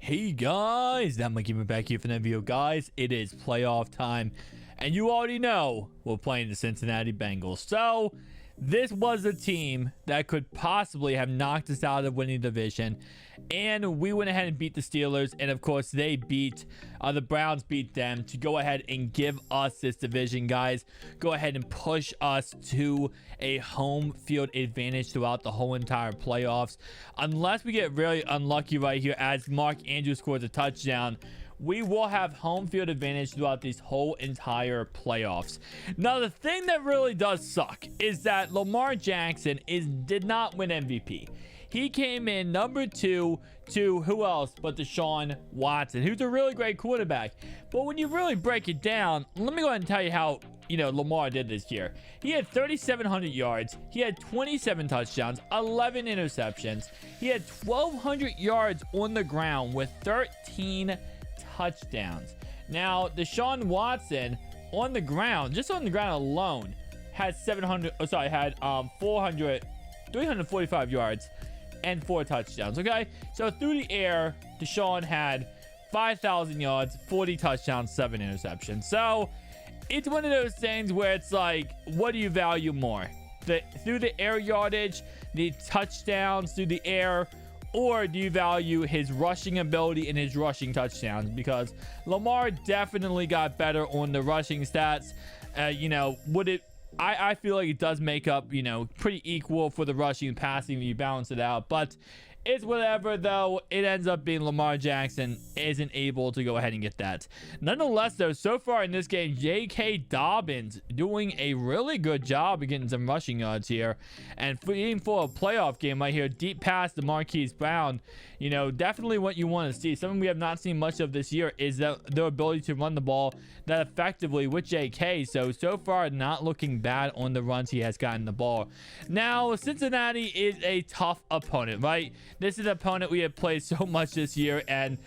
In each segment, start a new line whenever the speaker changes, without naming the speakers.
Hey guys, that Mikey back here for the video. Guys, it is playoff time, and you already know we're playing the Cincinnati Bengals. So this was a team that could possibly have knocked us out of winning the division, and we went ahead and beat the Steelers, and of course they beat the Browns, beat them to go ahead and give us this division. Guys, go ahead and push us to a home field advantage throughout the whole entire playoffs, unless we get really unlucky right here as Mark Andrews scores a touchdown. We will have home field advantage throughout this whole entire playoffs. Now, the thing that really does suck is that Lamar Jackson did not win MVP. He came in number 2 to who else but Deshaun Watson, who's a really great quarterback. But when you really break it down, let me go ahead and tell you how Lamar did this year. He had 3,700 yards. He had 27 touchdowns, 11 interceptions. He had 1,200 yards on the ground with 13 touchdowns. Now, Deshaun Watson on the ground, just on the ground alone, had 345 yards and 4 touchdowns. Okay, so through the air, Deshaun had 5,000 yards, 40 touchdowns, 7 interceptions. So it's one of those things where it's like, what do you value more? Through the air yardage, the touchdowns through the air, or do you value his rushing ability and his rushing touchdowns? Because Lamar definitely got better on the rushing stats. I feel like it does make up, pretty equal for the rushing and passing when you balance it out. But it's whatever, though. It ends up being Lamar Jackson isn't able to go ahead and get that. Nonetheless, though, so far in this game, J.K. Dobbins doing a really good job of getting some rushing yards here. And even for a playoff game right here, deep past the Marquise Brown, definitely what you want to see. Something we have not seen much of this year is their ability to run the ball that effectively with J.K. So far, not looking bad on the runs he has gotten the ball. Now, Cincinnati is a tough opponent, right? This is an opponent we have played so much this year, and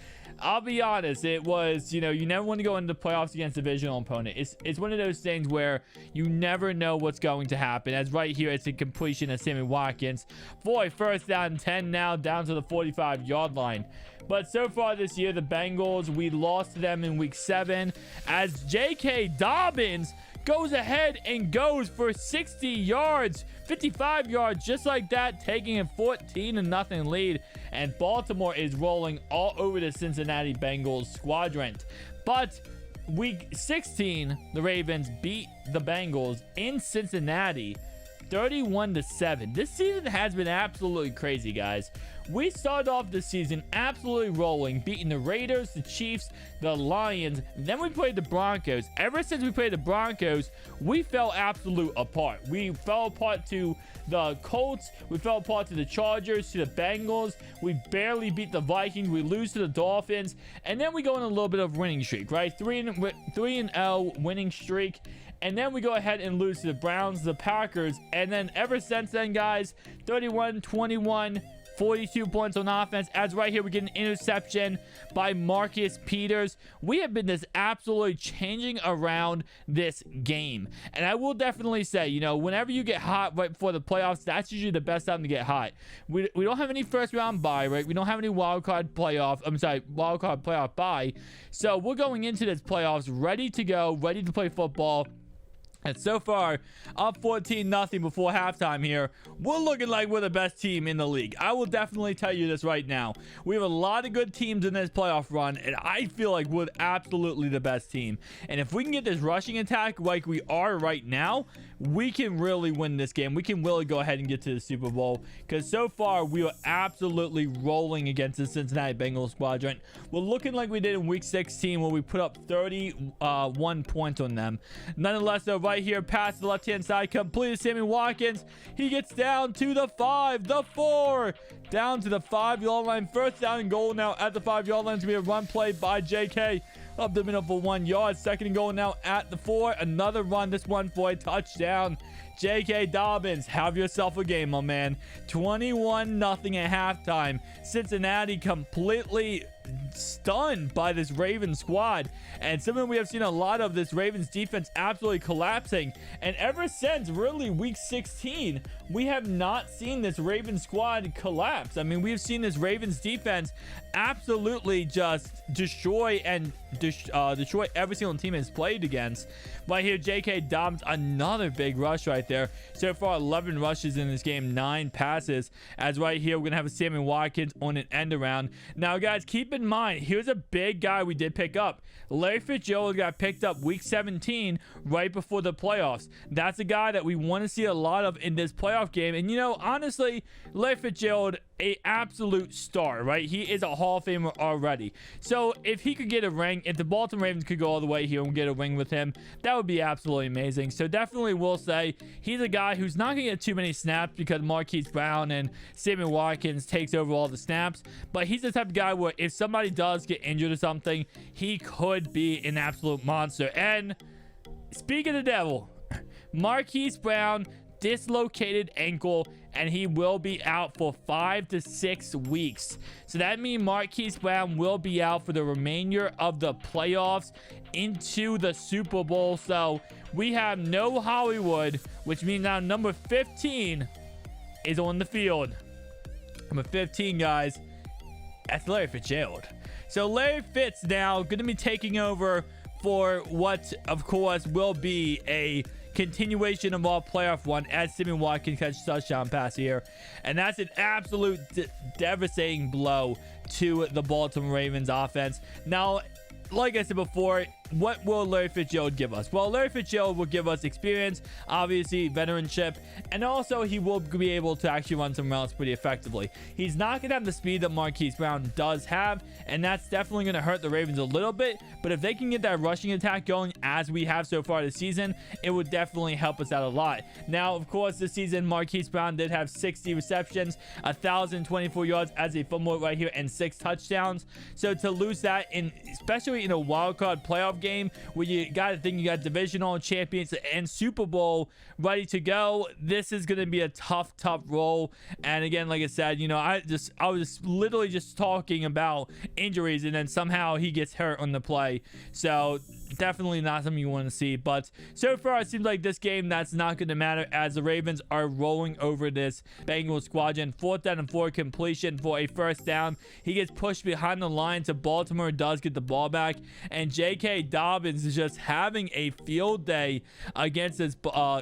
I'll be honest, it was, you never want to go into the playoffs against a divisional opponent. It's one of those things where you never know what's going to happen. As right here, it's a completion of Sammy Watkins for a first down and 10 now down to the 45-yard line. But so far this year, the Bengals, we lost to them in week 7 as J.K. Dobbins goes ahead and goes for 60 yards, 55 yards, just like that, taking a 14-0 lead. And Baltimore is rolling all over the Cincinnati Bengals squadron. But week 16, the Ravens beat the Bengals in Cincinnati 31-7. This season has been absolutely crazy, guys. We started off the season absolutely rolling, beating the Raiders, the Chiefs, the Lions. Then we played the Broncos. Ever since we played the Broncos, we fell absolute apart. We fell apart to the Colts. We fell apart to the Chargers, to the Bengals. We barely beat the Vikings. We lose to the Dolphins. And then we go on a little bit of winning streak, right? 3-0 winning streak. And then we go ahead and lose to the Browns, the Packers. And then ever since then, guys, 31-21, 42 points on offense. As right here, we get an interception by Marcus Peters. We have been absolutely changing around this game. And I will definitely say, whenever you get hot right before the playoffs, that's usually the best time to get hot. We don't have any first round bye, right? We don't have any wild card playoff bye. So we're going into this playoffs ready to go, ready to play football. And so far, up 14-0 before halftime here. We're looking like we're the best team in the league. I will definitely tell you this right now. We have a lot of good teams in this playoff run, and I feel like we're absolutely the best team. And if we can get this rushing attack like we are right now, we can really win this game. We can really go ahead and get to the Super Bowl, because so far, we are absolutely rolling against the Cincinnati Bengals squadron. We're looking like we did in week 16 where we put up 31 points on them. Nonetheless, though, right here past the left-hand side, completed Sammy Watkins. He gets down to the 5, the 4, down to the 5-yard line. First down and goal now at the 5-yard line. It's going to be a run play by J.K. up the middle for 1 yard. Second and goal now at the 4. Another run, this one for a touchdown. J.K. Dobbins, have yourself a game, my man. 21-0 at halftime. Cincinnati completely stunned by this Ravens squad, and something we have seen a lot of, this Ravens defense absolutely collapsing. And ever since really week 16, we have not seen this Ravens squad collapse. I mean, we've seen this Ravens defense absolutely just destroy every single team it's played against. Right here, J.K. Dobbins, another big rush right there. So far, 11 rushes in this game, 9 passes. As right here, we're gonna have a Sammy Watkins on an end around. Now, guys, keep in mind, here's a big guy we did pick up. Larry Fitzgerald got picked up week 17 right before the playoffs. That's a guy that we want to see a lot of in this playoff game. And, you know, honestly, Larry Fitzgerald, a absolute star, right? He is a Hall of Famer already. So if he could get a ring, if the Baltimore Ravens could go all the way here and get a ring with him, that would be absolutely amazing. So definitely will say he's a guy who's not gonna get too many snaps because Marquise Brown and Sammy Watkins takes over all the snaps, but he's the type of guy where if somebody does get injured or something, he could be an absolute monster. And speaking of the devil, Marquise Brown dislocated ankle, and he will be out for 5 to 6 weeks. So that means Marquise Brown will be out for the remainder of the playoffs into the Super Bowl. So we have no Hollywood, which means now number 15 is on the field. Number 15, guys, that's Larry Fitzgerald. So Larry Fitz now going to be taking over for what, of course, will be a continuation of our playoff run as Sammy Watkins catches touchdown pass here. And that's an absolute devastating blow to the Baltimore Ravens offense. Now, like I said before, what will Larry Fitzgerald give us? Well, Larry Fitzgerald will give us experience, obviously veteranship, and also he will be able to actually run some routes pretty effectively. He's not going to have the speed that Marquise Brown does have, and that's definitely going to hurt the Ravens a little bit. But if they can get that rushing attack going as we have so far this season, it would definitely help us out a lot. Now, of course, this season, Marquise Brown did have 60 receptions, 1,024 yards as a fumble right here, and 6 touchdowns. So to lose that, especially in a wild card playoff game where you got to think you got divisional champions and Super Bowl ready to go, this is going to be a tough role. And again, like I said, you know, I was literally just talking about injuries, and then somehow he gets hurt on the play. So definitely not something you want to see. But so far, it seems like this game, that's not going to matter as the Ravens are rolling over this Bengals squadron. 4th down and 4 completion for a first down. He gets pushed behind the line, so Baltimore does get the ball back. And J.K. Dobbins is just having a field day against this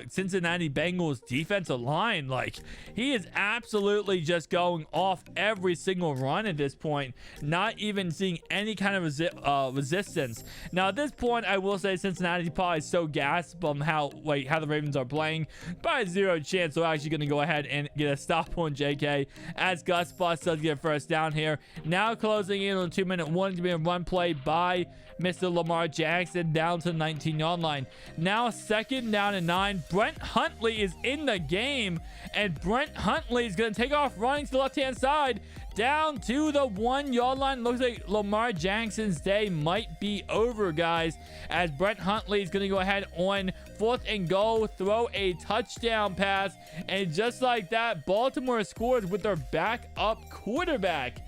Cincinnati Bengals defensive line. Like, he is absolutely just going off every single run at this point, not even seeing any kind of resistance. Now, at this point, I will say Cincinnati probably so gassed on how the Ravens are playing. Probably 0 chance they're actually going to go ahead and get a stop on JK as Gus Bus does get a first down here. Now closing in on 2-minute warning to be a run play by Mr. Lamar Jackson down to the 19-yard line. Now 2nd down and 9. Brent Huntley is in the game, and Brent Huntley is going to take off running to the left-hand side down to the 1-yard line. Looks like Lamar Jackson's day might be over, guys, as Brent Huntley is going to go ahead on 4th and goal, throw a touchdown pass, and just like that, Baltimore scores with their backup quarterback.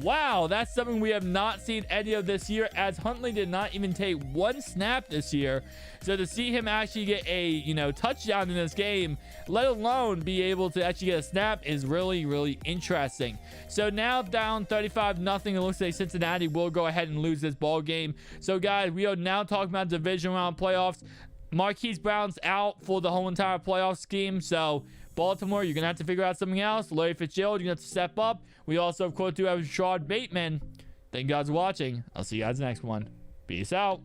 Wow, that's something we have not seen any of this year, as Huntley did not even take 1 snap this year. So to see him actually get a touchdown in this game, let alone be able to actually get a snap, is really interesting. So now down 35-0. It looks like Cincinnati will go ahead and lose this ball game. So guys, we are now talking about division round playoffs. Marquise Brown's out for the whole entire playoff scheme. So Baltimore, you're going to have to figure out something else. Larry Fitzgerald, you're going to have to step up. We also, of course, do have Rashad Bateman. Thank you guys for watching. I'll see you guys next one. Peace out.